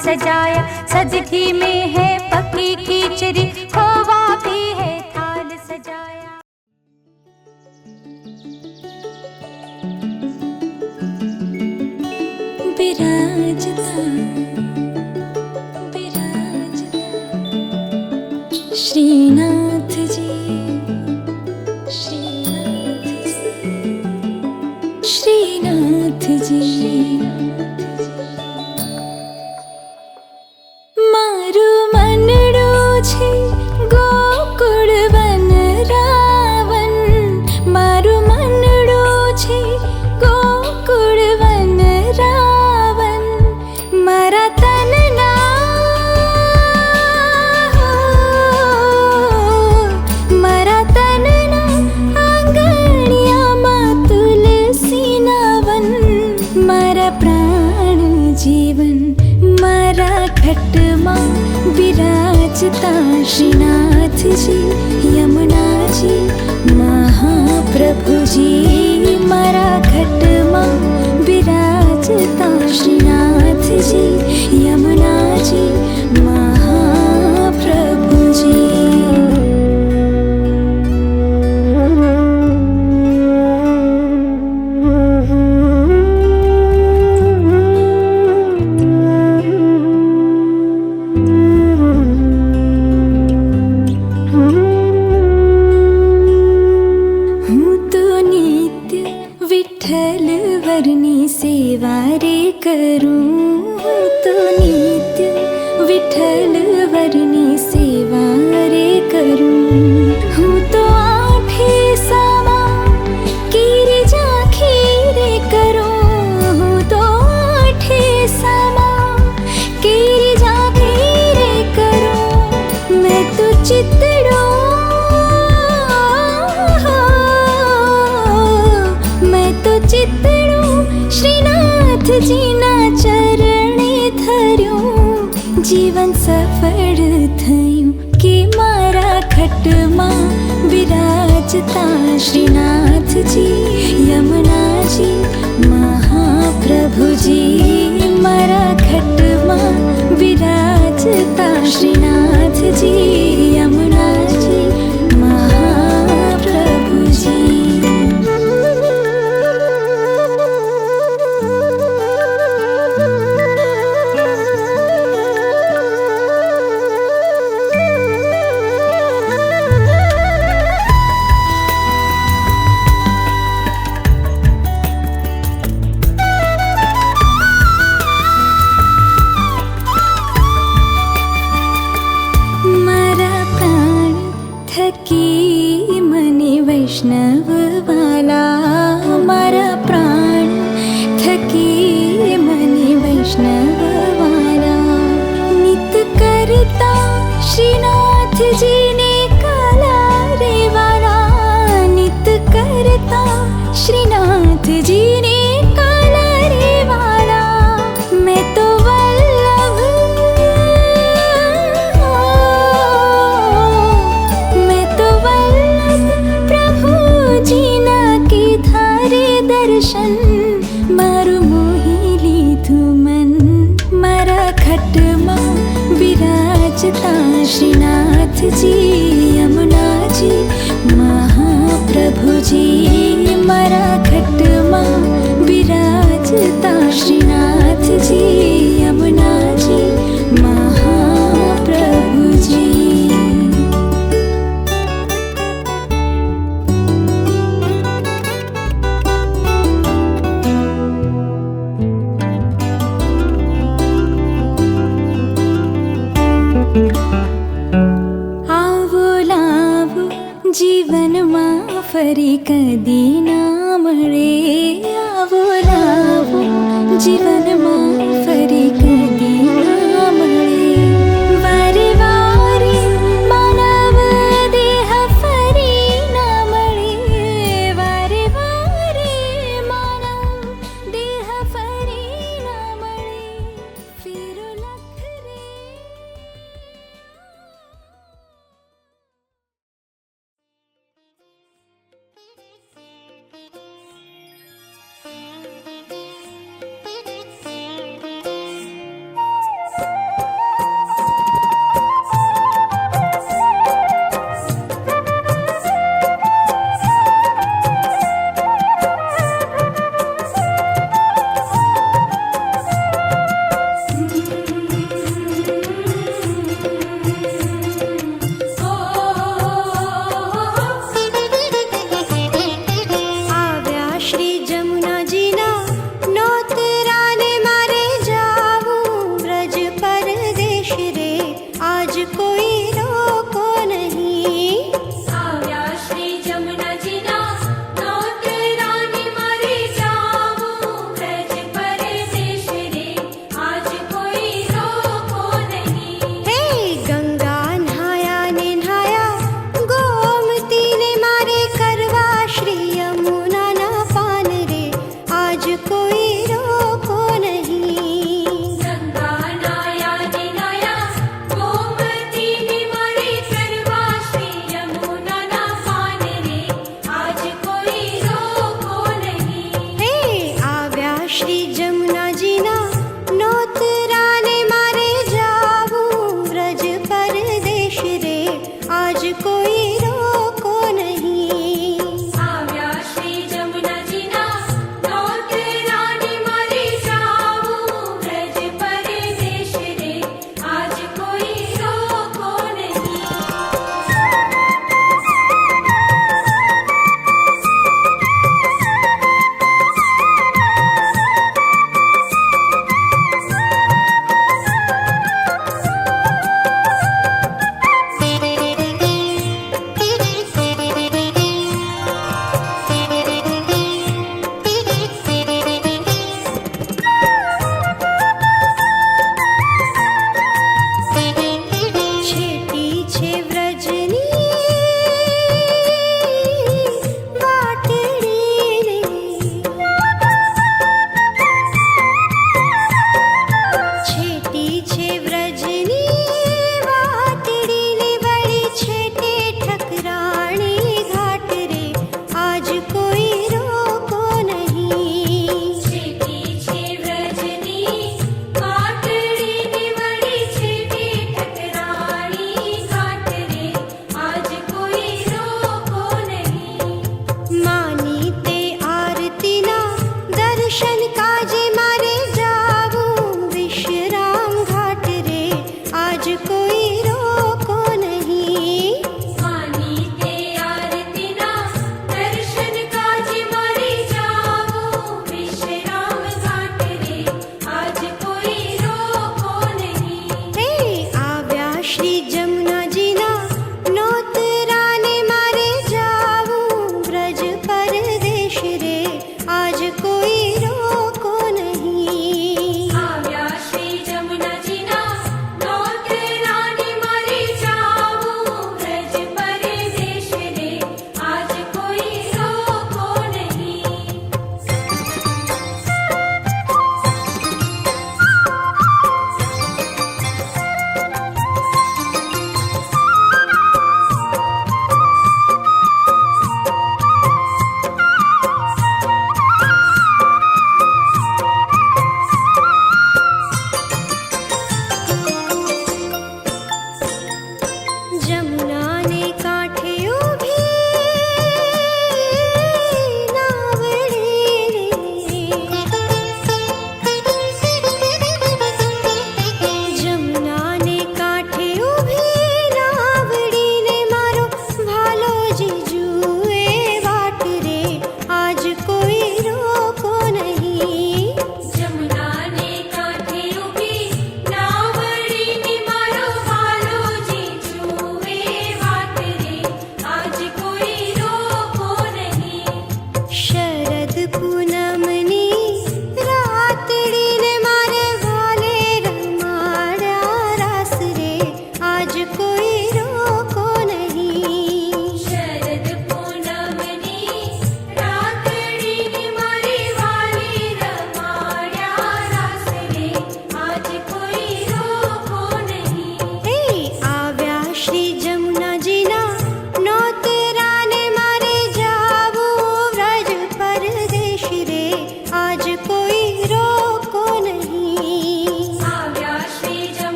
सजाया, सदकी में है पक्की खिचड़ी, खोवा भी है थाल सजाया। बिराजता बिराजता श्रीनाथ जी, श्रीनाथ जी, श्रीनाथ जी। विराजता श्रीनाथ जी, यमुना जी, महाप्रभु जी, मारा घट मां विराजता श्रीनाथ जी, यमुना जी, महाप्रभु जी। सेवा रे करूं तो नित्य विठल वरनी सेवा रे करूं। हूँ तो आठे सवा कीरे जाखी रे करूं, हूँ तो आठे सवा कीरे जाखी रे करूं। मैं तो चितड़ो मैं तो चितड़ो श्रीनाथ जी ना चरणे धर्यो, जीवन सफल थयूं के मारा खट मां विराजता श्रीनाथ जी, यमुना जी, महाप्रभु जी, मारा खट मां विराजता श्रीनाथ जी, यमुना जी, महाप्रभु जी। थकी मने वैष्णव वाला, मारा प्राण थकी मने वैष्णव वाला। नित करता विराजता श्रीनाथ जी यमुना जी महाप्रभु जी मारा घट मां विराजता श्रीनाथ जी यमुना जी महाप्रभु जी। જીવનમાં ફરી કદી ના મળે આવો લાવો જીવનમાં ફરી કદી ના મળે વારે વારે માનવ દેહ ફરી ના મળે વારે વારે માનવ દેહ ફરી ના મળે ફેરો લખ રે।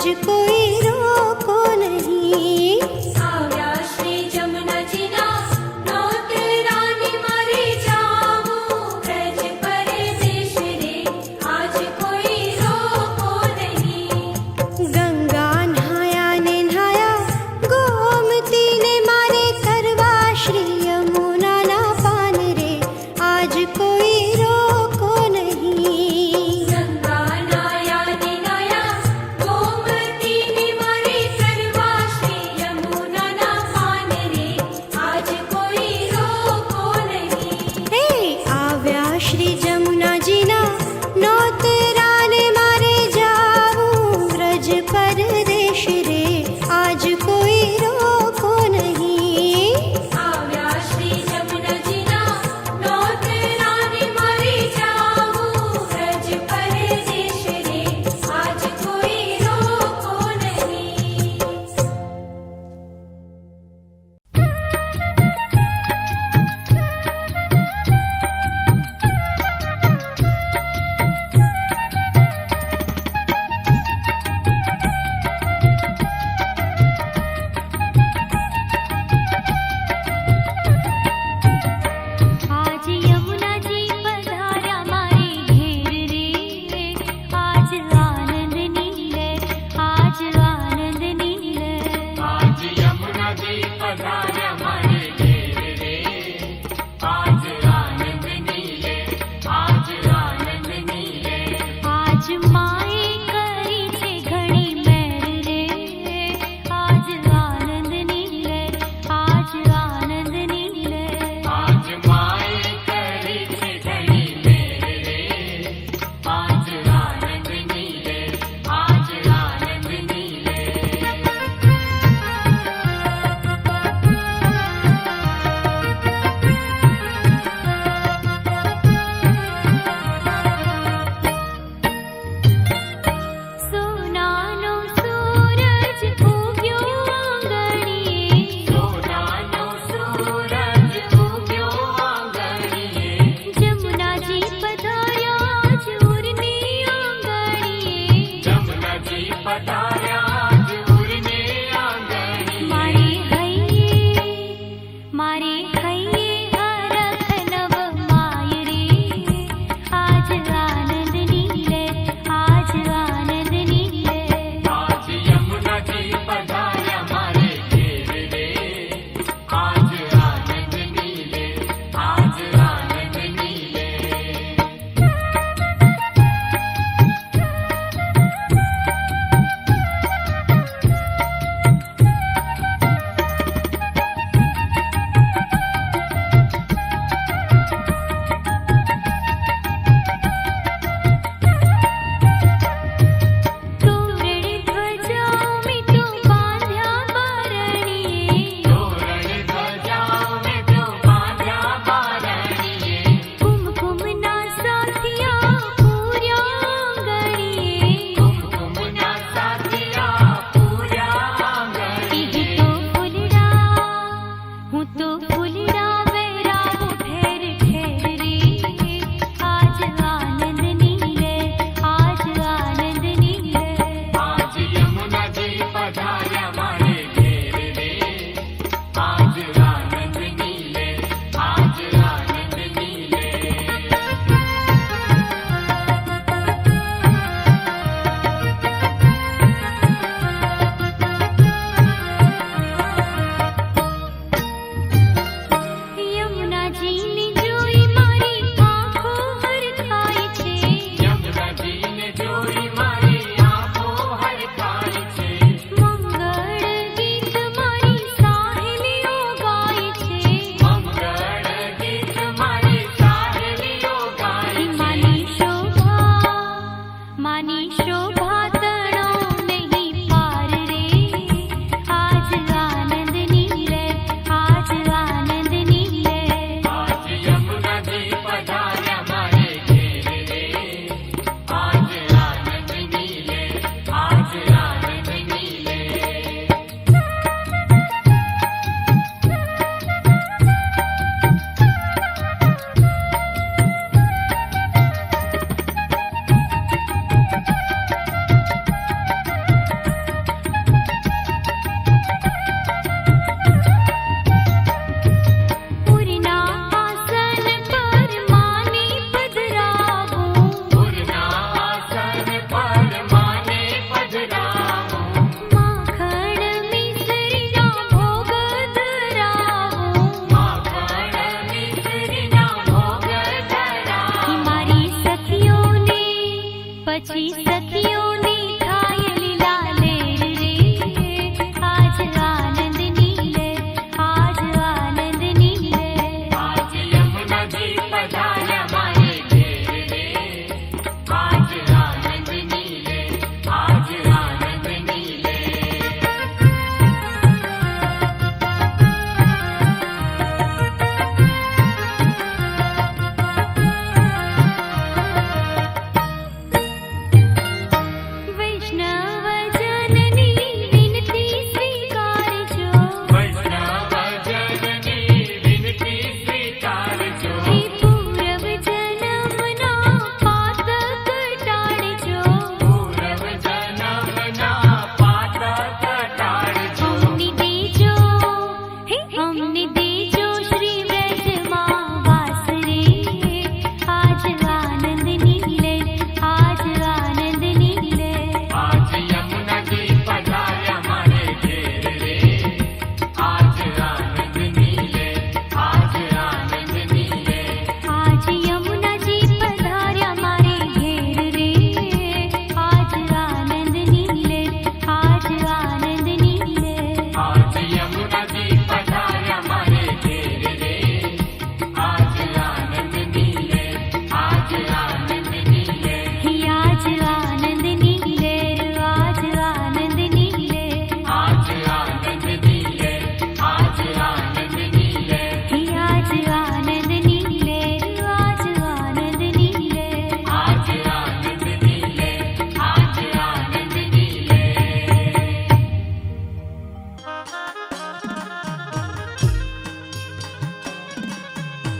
आज कोई रोको नहीं। આવ્યા શ્રી જમુનાજીના નોતરાની મારી જાવું વ્રજ પરદેશ રે આજ કોઈ રોકો નહીં। गंगा नहाया ने नहाया गोमती ने मारे करवा श्री यमुना ना पान रे आज कोई रोको नहीं। ગંગા નાયા ને નાયા ગોમતી ને મારી કરવા શ્રી યમુનાના પાન રે આજ કોઈ રોકો નહીં। हे આવ્યા શ્રી જમુનાજીના નોતરાને મારે જાવું વ્રજ પરદેશ રે આજ કોઈ રોકો નહીં। આવ્યા શ્રી જમુનાજીના નોતરાની મારી જાવું વ્રજ પરદેશ રે આજ કોઈ રોકો નહીં। जननी विनती स्वीकारजो वैष्णवजननी विनती स्वीकारजो हे पूर्व जन्मना पातक टाळजो पूर्वजन्मना पातक टाळजो अमनि देजो हे अमनि देजो श्री व्रजમાં વાસ રે આજ આનંદ નીલે આજ આનંદ નીલે आज यमुनाजी पधार्या मारे घेर रे आज आनंद नीले आज आनंद नीले आज यमुनाજી પધાર્યા મારે ઘેર રે આજ આનંદ નીલે આજ આનંદ નીલે आज यमुनाजी पधार्या मारे घेर रे आज आनंद नीले आज आनंद नीले આજ આનંદ નીલે આજ આનંદ નીલે आज आनंद नीले आज आनंद नीले આજ આનંદ નીલે આજ આનંદ નીલે आज आनंद नीले आज आनंद नीले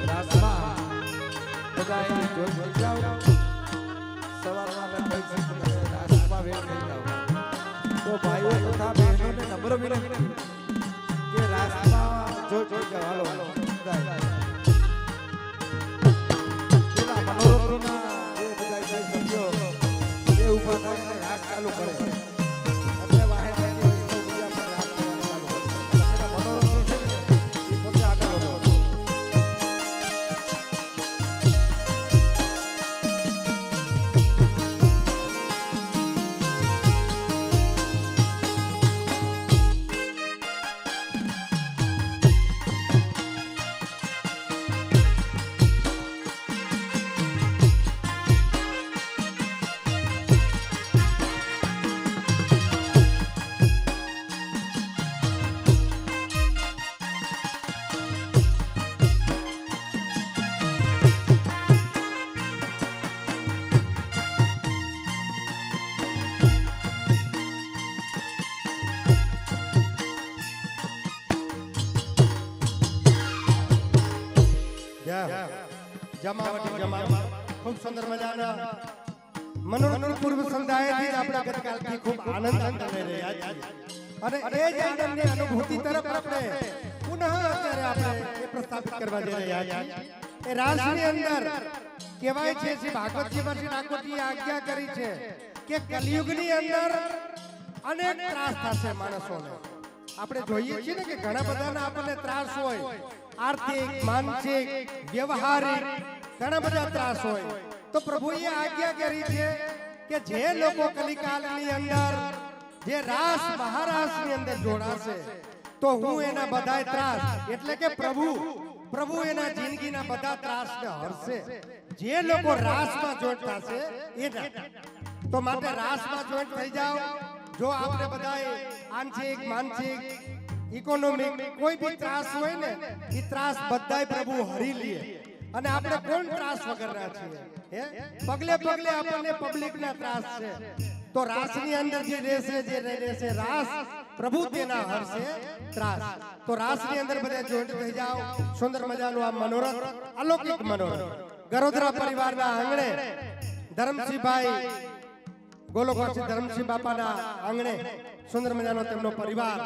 રાસમાં બધાએ જોઈ જાઓ સવારમાં લગભગ તમે રાસમાં વેર થઈ જાઓ તો ભાઈઓ તથા બહેનોને નમ્ર વિનંતી કે રાસમાં જોઈ જાઓ હાલો બધાએ પેલા મનોરથોના જે બધા જે સભ્યો એ ઊભા થાય અને રાસ ચાલુ કરે એટલે વાહે વાહે બીજા પણ રાસ ચાલુ કરે પેલા મનોરથો છે ને એ પોતે આગળ વધો જમાવટ જમાવટ ખૂબ સુંદર મજાના મનોરંજન પૂર્વ સંધ્યાએથી જ આપણે ગતકાલથી ખૂબ આનંદ કરી રહ્યા છીએ અને એ જ આનંદની અનુભૂતિ તરફ આપણે પુનઃ અત્યારે આપણે એ પ્રસ્થાપિત કરવા જઈ રહ્યા છીએ એ રાસની અંદર કહેવાય છે શ્રી ભાગવતજી શ્રી ઠાકોરજીએ આજ્ઞા કરી છે કે કલિયુગની અંદર અનેક ત્રાસ થશે માણસોને આપણે જોઈએ છીએ ને કે ઘણા બધાના આપણને ત્રાસ હોય આર્થિક માનસિક વ્યવહારિક ઘણા બધા ત્રાસ હોય તો પ્રભુએ આજ્ઞા કરી છે કે જે લોકો કલિકાલની અંદર જે રાસ મહારાસની અંદર જોડાશે તો હું એના બધા ત્રાસ એટલે કે પ્રભુ એના જિંદગીના બધા ત્રાસને હરશે જે લોકો રાસમાં જોઈન્ટ થશે એના તો માટે રાસમાં જોઈન્ટ થઈ જાઓ જો આપણે બધાએ આંશિક માનસિક ઇકોનોમિક કોઈ બી ત્રાસ હોય ને એ ત્રાસ બધાય પ્રભુ હરી લે અને આપણે કોણ ત્રાસ વગરના છીએ હે પગલે પગલે આપણને પબ્લિકના ત્રાસ છે તો રાસની અંદર જે રહેશે રાસ પ્રભુ તેના હરશે ત્રાસ તો રાસની અંદર બધા જોઈન્ટ થઈ જાઓ સુંદર મજાનું આ મનોરથ અલૌકિક મનોરથ ગરોદરા પરિવારના આંગણે ધરમસિંહભાઈ ગોલોકવાસી ધરમસિંહ બાપાના આંગણે સુંદર મજાનો તેમનો પરિવાર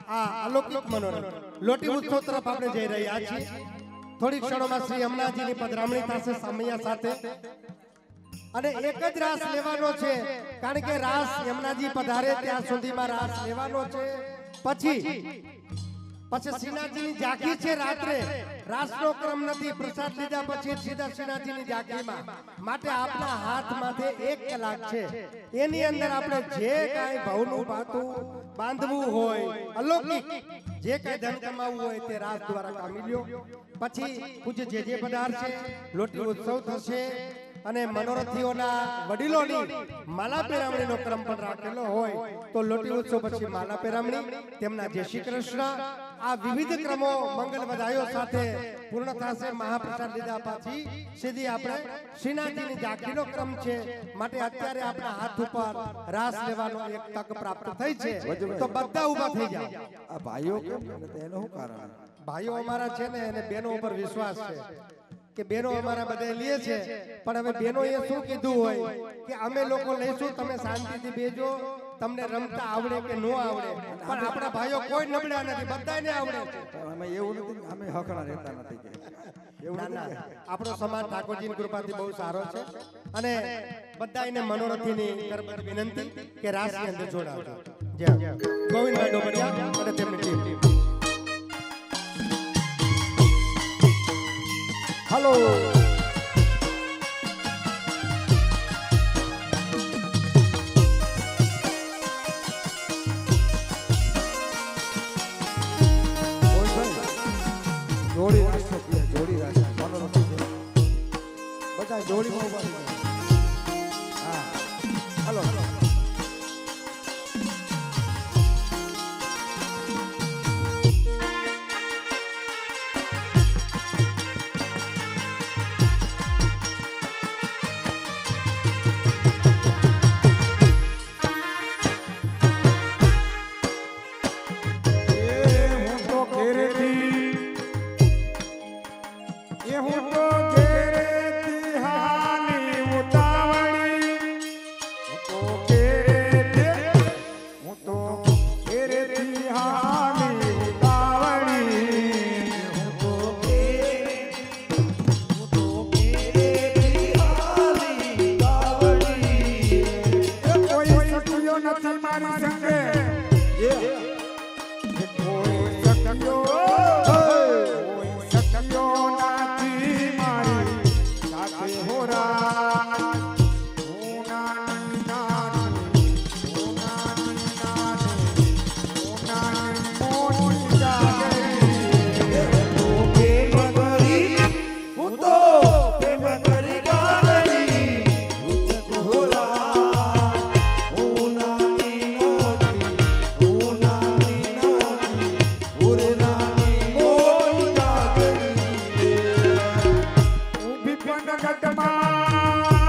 આ અલૌકિક મનોરથ લોટી ઉત્સવ તરફ આપણે જઈ રહ્યા છીએ થોડી ક્ષણોમાં શ્રી યમુનાજીની પધરામણી થશે સમયા સાથે અને એક જ રાસ લેવાનો છે કારણ કે રાસ યમુનાજી પધારે ત્યાં સુધીમાં રાસ લેવાનો છે પછી શ્રીનાથજીની ઝાંખી છે રાત્રે રાસનો ક્રમ નથી પ્રસાદ લીધા પછી સીધા શ્રીનાથજીની ઝાંખીમાં માટે આપણા હાથમાંથી 1 કલાક છે એની અંદર આપણે જે કાંઈ ભવનું ભાતું બાંધવું હોય અલૌકિક જે કાંઈ ધન કમાવવું હોય તે રાસ દ્વારા કામી લ્યો પછી પૂજ્ય જે પધારશે લોટી ઉત્સવ થશે અને મનોરથીઓના વડીલોની માલા પેરામણીનો ક્રમ પણ રાખેલો હોય તો લોટી ઉત્સવ પછી માલા પેરામણી, તેમના જય શ્રી કૃષ્ણ, આ વિવિધ ક્રમો મંગલ વધાયો સાથે પૂર્ણ થશે. મહાપ્રસાદ લીધા પછી સીધી આપણે શ્રીનાથજીની ઝાંખીનો ક્રમ છે, માટે અત્યારે આપણા હાથ ઉપર રાસ લેવાનો એક તક પ્રાપ્ત થઈ છે, તો બધા ઊભા થઈ જાઓ. આ ભાઈઓ કેમ નથી એનું શું કારણ? ભાઈઓ અમારા છે ને એને બેનો ઉપર વિશ્વાસ છે કે બેનો અમારા બધા લે છે, પણ હવે બેનો એ શું કીધું હોય કે અમે લોકો લઈશું, તમે શાંતિથી બેજો, તમને રમતા આવડે કે ન આવડે, પણ આપણા ભાઈઓ કોઈ નબળા નથી, બધાને આવડે છે. અમે એવું નથી, અમે હકડા રહેતા નથી કે એવું ના ના, નથી. આપણો સમાજ ઠાકોરજીની કૃપાથી બહુ સારો છે અને બધાને મનોરથીની કરબદ્ધ વિનંતી કે રાસની અંદર જોડાવજો. જય ગોવિંદભાઈ ડોબડિયા અને તેમની ટીમ. હલો જોડી રાષ્ટ્ર છે, જોડી રાષ્ટ્ર મનોરથ છે, બધા જોડીમાં ઉભા થઈ જાય. હા હલો ગઢમાં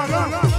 મોહન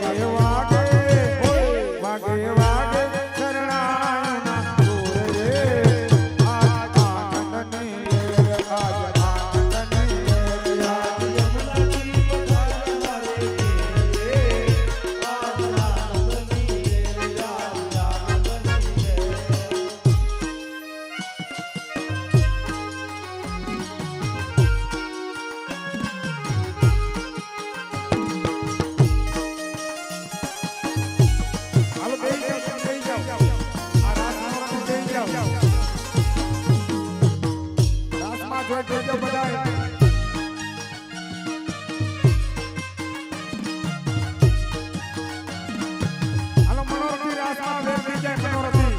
વાગે વાગે વાગે વાગે શરણાઈના સુર રે આજ આનંદની લહેર આજ આનંદની લહેર આજ યમુનાજી પધારે મારે ઘેરે આજ આનંદની લહેર આજ આનંદની લહેર હાલો બેહી જાઓ આ રાસમાં બેહી જાઓ રાસમાં જોજો બધાય હાલો મનોરથી રાસમાં બેસી જાય મનોરથી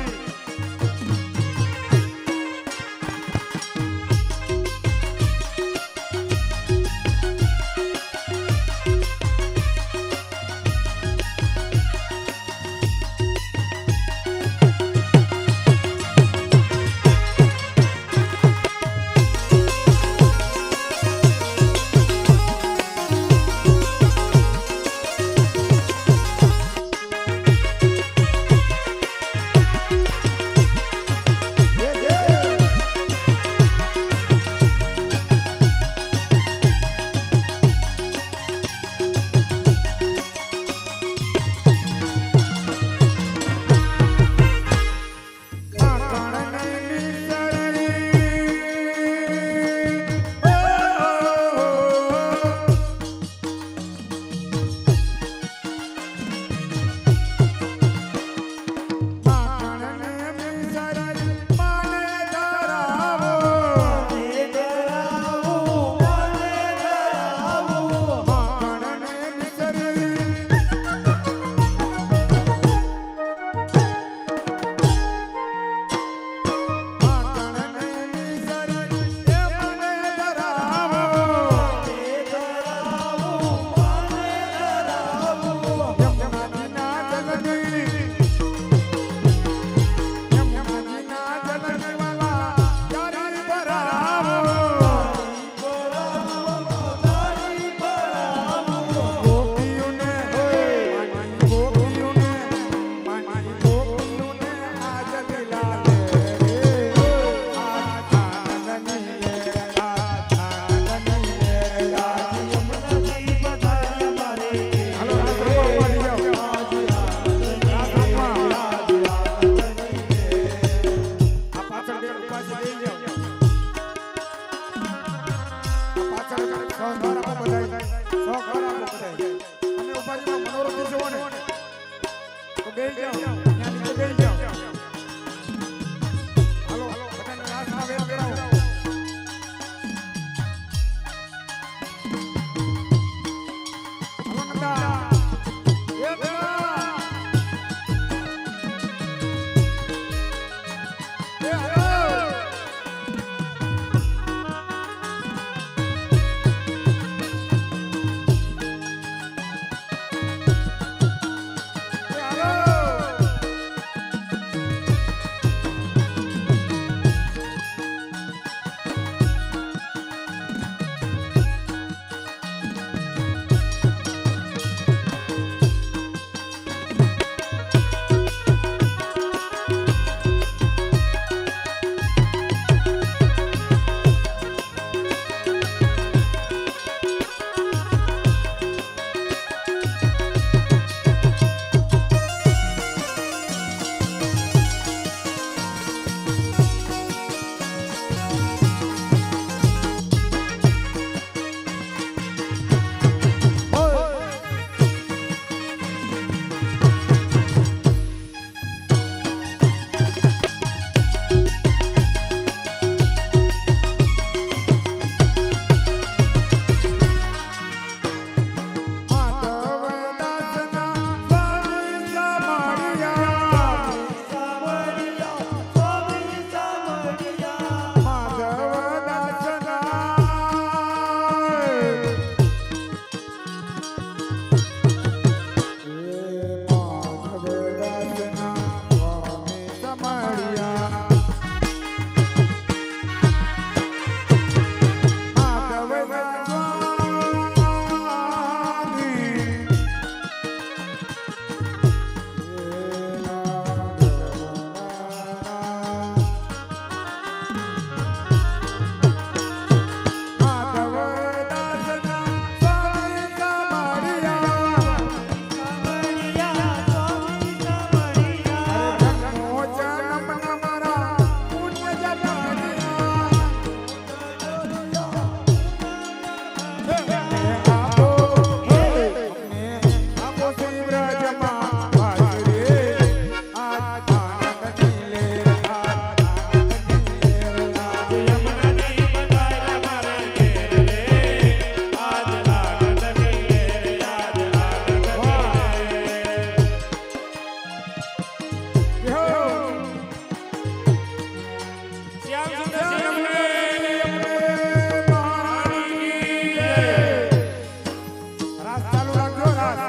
ચાલુ રાખજો રાસ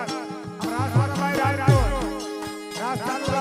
વાળા ભાઈ રાસ ચાલુ